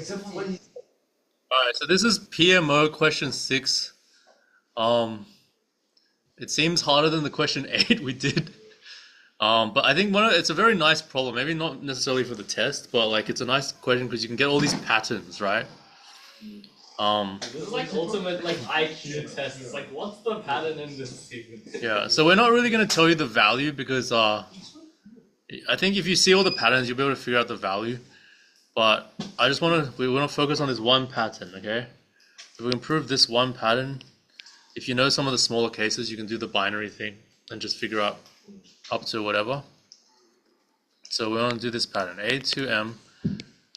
Except for when you... Alright, so this is PMO question 6. It seems harder than the question 8 we did. But I think it's a very nice problem. Maybe not necessarily for the test, but like it's a nice question because you can get all these patterns, right? This is like ultimate like IQ test. It's like, what's the pattern in this sequence? Yeah, so we're not really going to tell you the value because I think if you see all the patterns, you'll be able to figure out the value. But we want to focus on this one pattern, okay? If we improve this one pattern, if you know some of the smaller cases, you can do the binary thing and just figure out up to whatever. So we want to do this pattern, A to M,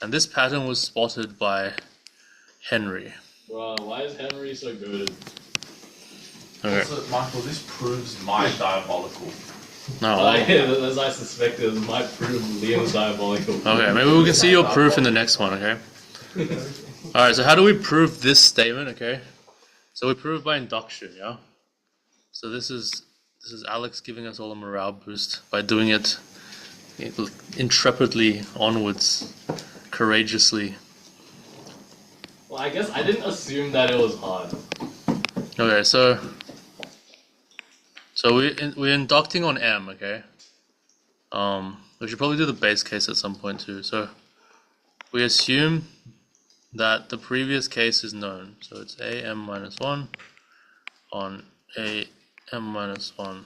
and this pattern was spotted by Henry. Bro, why is Henry so good? Okay. Also, Michael, this proves my diabolical. No. As I suspected, it might prove Liam's diabolical. Okay, maybe we can see your proof in the next one, okay? Alright, so how do we prove this statement, okay? So we prove by induction, yeah? So this is Alex giving us all a morale boost by doing it intrepidly onwards, courageously. Well, I guess I didn't assume that it was hard. Okay, so we're inducting on M, okay? We should probably do the base case at some point too. So we assume that the previous case is known. So it's AM minus 1 on AM minus 1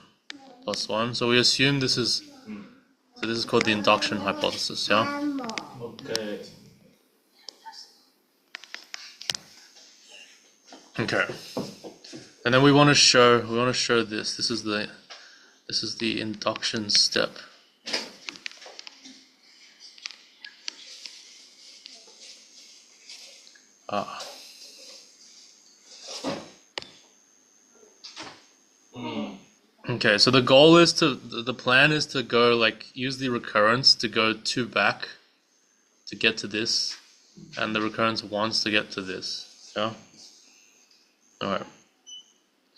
plus 1. So we assume this is called the induction hypothesis, yeah? Okay. Okay. And then we want to show this. This is the induction step. Okay, so the plan is to go use the recurrence to go 2 back to get to this, and the recurrence once to get to this. Yeah. All right.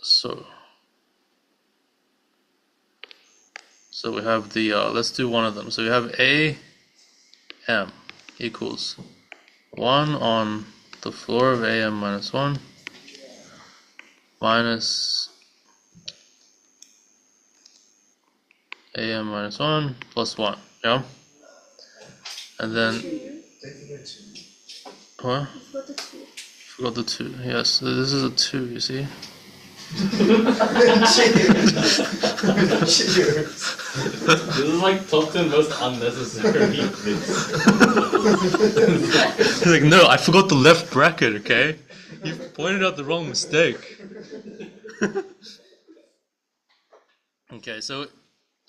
So we have the let's do one of them. So we have AM equals 1 on the floor of AM minus 1 minus AM minus 1 plus 1, yeah? And then, what? Forgot the 2, yes, so this is a 2, you see? This is like top 10 most unnecessary bits. He's like, no, I forgot the left bracket, okay? You pointed out the wrong mistake. Okay, so,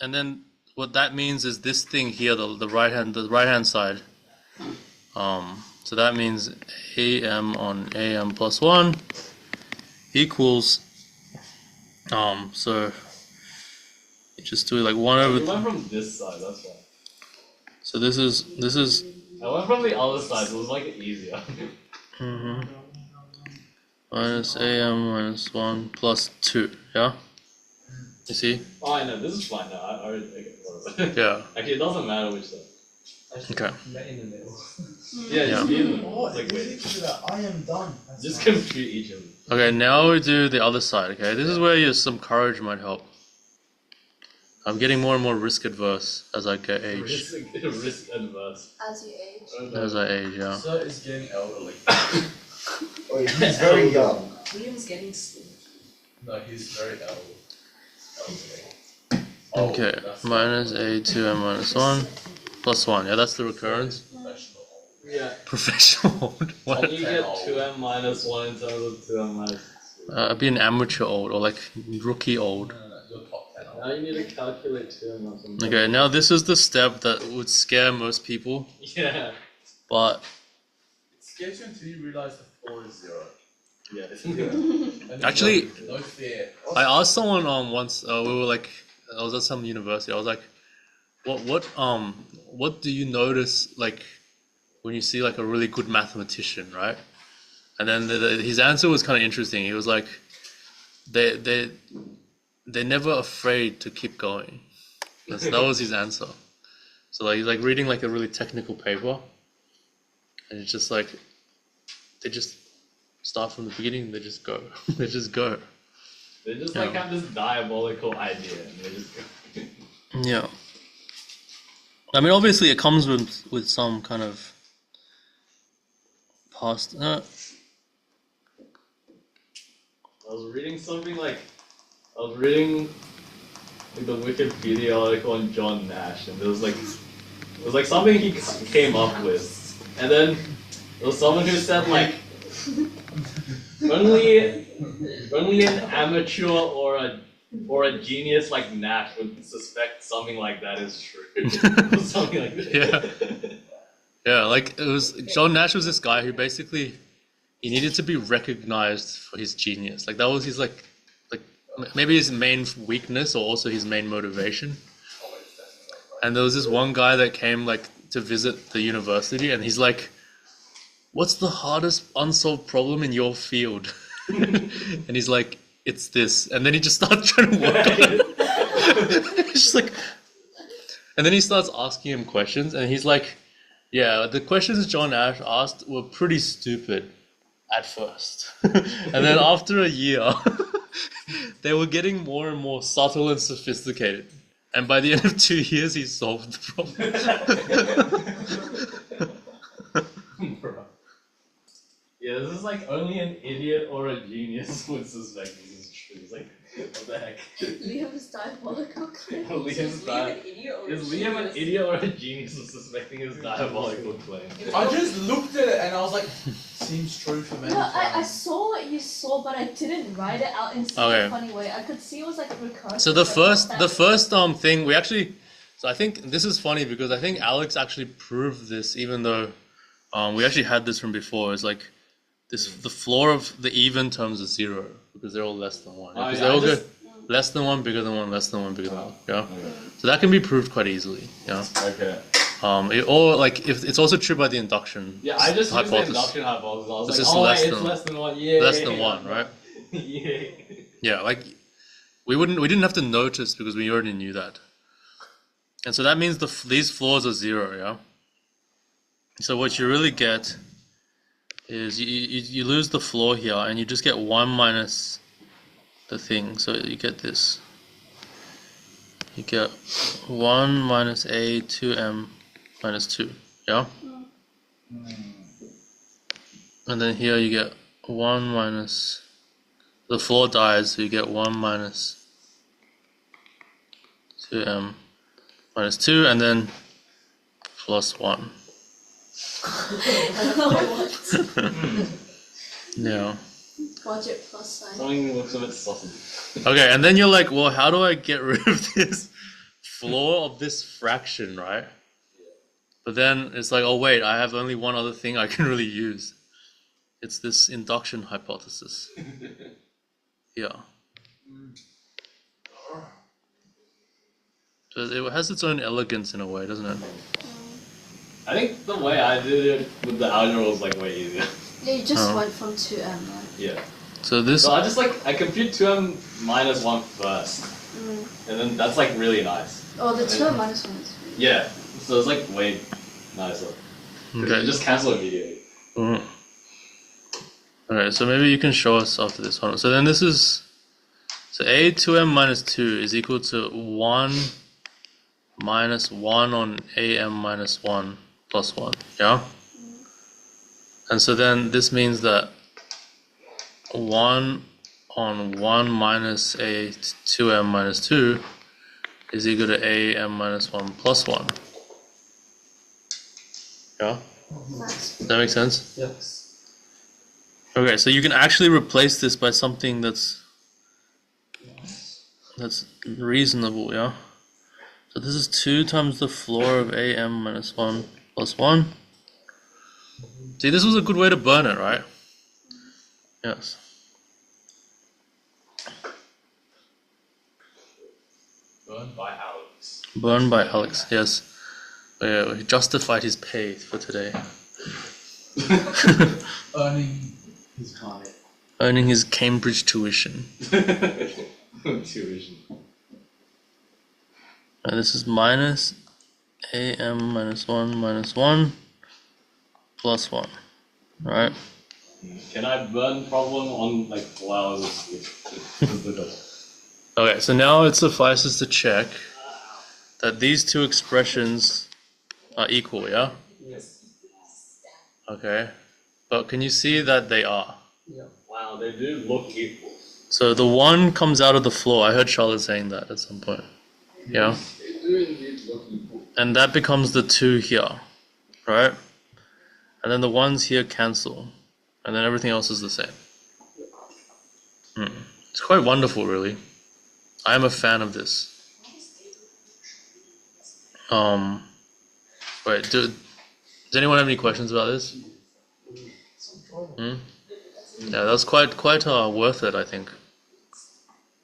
and then what that means is this thing here, the right hand side. So that means AM on AM plus 1 equals, so you just do like 1 over. You went from this side, that's why. So this is. I went from the other side, so it was like easier. Minus AM minus 1 plus 2, yeah? You see? Oh, I know, this is fine now. I already get it. Yeah. Actually, it doesn't matter which side. Okay. in the middle. Yeah, just be in the middle. Oh, It's like, wait. I am done. Just compute each of them. Okay, now we do the other side, okay? This is where some courage might help. I'm getting more and more risk adverse as I get age. Risk adverse. As you age. As I age, yeah. Sir is getting elderly. Oh, he's very young. William's getting slow. No, he's very elderly. Okay, minus A2M minus 1 plus 1. Yeah, that's the recurrence. Professional. Yeah. Professional. What? And you get 2m minus 1 in terms of 2m minus 2. I'd be an amateur old or like rookie old. No, you're top 10. Now you need to calculate 2m or something. Okay, now this is the step that would scare most people, Yeah. but It scares you until you realize the floor is 0. Yeah. And Actually- no fear. I asked someone once. We were like, I was at some university. I was like, what do you notice like when you see like a really good mathematician, right? And then his answer was kind of interesting. He was like, they're never afraid to keep going. That was his answer. So like he's like reading like a really technical paper, And it's just like they just start from the beginning. They just go. They just go. They just like have this diabolical idea and they just go. Yeah. I mean, obviously, it comes with some kind of past. I was reading something like the Wikipedia article on John Nash, and it was like something he came up with, and then there was someone who said like only an amateur or a genius like Nash would suspect something like that is true. Something like that. Yeah. Yeah, like it was John Nash was this guy who basically he needed to be recognized for his genius. Like that was his like maybe his main weakness or also his main motivation. And there was this one guy that came like to visit the university, and he's like, "What's the hardest unsolved problem in your field?" And he's like, "It's this." And then he just starts trying to work on it. It's just like, and then he starts asking him questions, and he's like, "Yeah, the questions John Nash asked were pretty stupid at first, and then after a year, they were getting more and more subtle and sophisticated. And by the end of 2 years, he solved the problem." Yeah, this is like only an idiot or a genius would suspect this is true. It's like, what the heck? Liam's diabolical claim. Is Liam an idiot or a genius for suspecting his diabolical claim? I just looked at it and I was like, seems true for me. No, I saw what you saw, but I didn't write it out in such Okay. a funny way. I could see it was like recurrence. So the first thing we actually, so I think this is funny because I think Alex actually proved this, even though we actually had this from before. It's like the floor of the even terms is 0 because they're all less than 1. Oh, Because yeah, they all I just- go less than 1, bigger than 1, less than 1, bigger than 1. Yeah. So that can be proved quite easily. Yeah. Okay. Or like if it's also true by the induction. Yeah, I just used the hypothesis. induction hypothesis. I was This like, is oh less wait, it's than- less than 1. Yeah. Less than 1, right? Yeah. Yeah, like we didn't have to notice because we already knew that. And so that means these floors are 0, yeah? So what you really get is you lose the floor here and you just get 1 minus the thing. So you get this. You get 1 minus a 2m minus 2, yeah? And then here you get 1 minus, the floor dies, so you get 1 minus 2m minus 2, and then plus 1. Yeah. Budget plus sign. Something looks a bit saucy. Okay, and then you're like, well, how do I get rid of this floor of this fraction, right? But then it's like, oh wait, I have only one other thing I can really use. It's this induction hypothesis. Yeah. So it has its own elegance in a way, doesn't it? I think the way I did it with the algebra was like way easier. Yeah, you just Oh. went from 2m, right? Yeah. So this, So I compute 2m minus 1 first. And then that's like really nice. Oh, the 2m minus 1 is really Yeah. So it's like way nicer. okay. You just cancel immediately. Mhm. Okay, so maybe you can show us after this one. So then this is, so a 2m minus 2 is equal to 1 minus 1 on am minus 1 plus 1, yeah? And so then this means that 1 on 1 minus a 2m minus 2 is equal to am minus 1 plus 1. Yeah? nice. Does that make sense? Yes. Okay, so you can actually replace this by something that's reasonable, yeah? So this is 2 times the floor of am minus 1 plus 1. See, this was a good way to burn it, right? Yes. Burned by Alex. Burned by Alex, yes. Yeah, he justified his pay for today. Earning his money. Earning his Cambridge tuition. Tuition. And this is minus am minus 1 minus 1 plus 1, right? Can I burn problem on like while I was asleep? Okay, so now it suffices to check that these two expressions are equal, yeah? Yes. Okay, but can you see that they are? Wow, they do look equal. So the 1 comes out of the floor. I heard Charlotte saying that at some point. Yeah? They do indeed look equal. And that becomes the 2 here, right? And then the 1s here cancel. And then everything else is the same. It's quite wonderful, really. I am a fan of this. Wait, does anyone have any questions about this? Yeah, that's quite worth it, I think.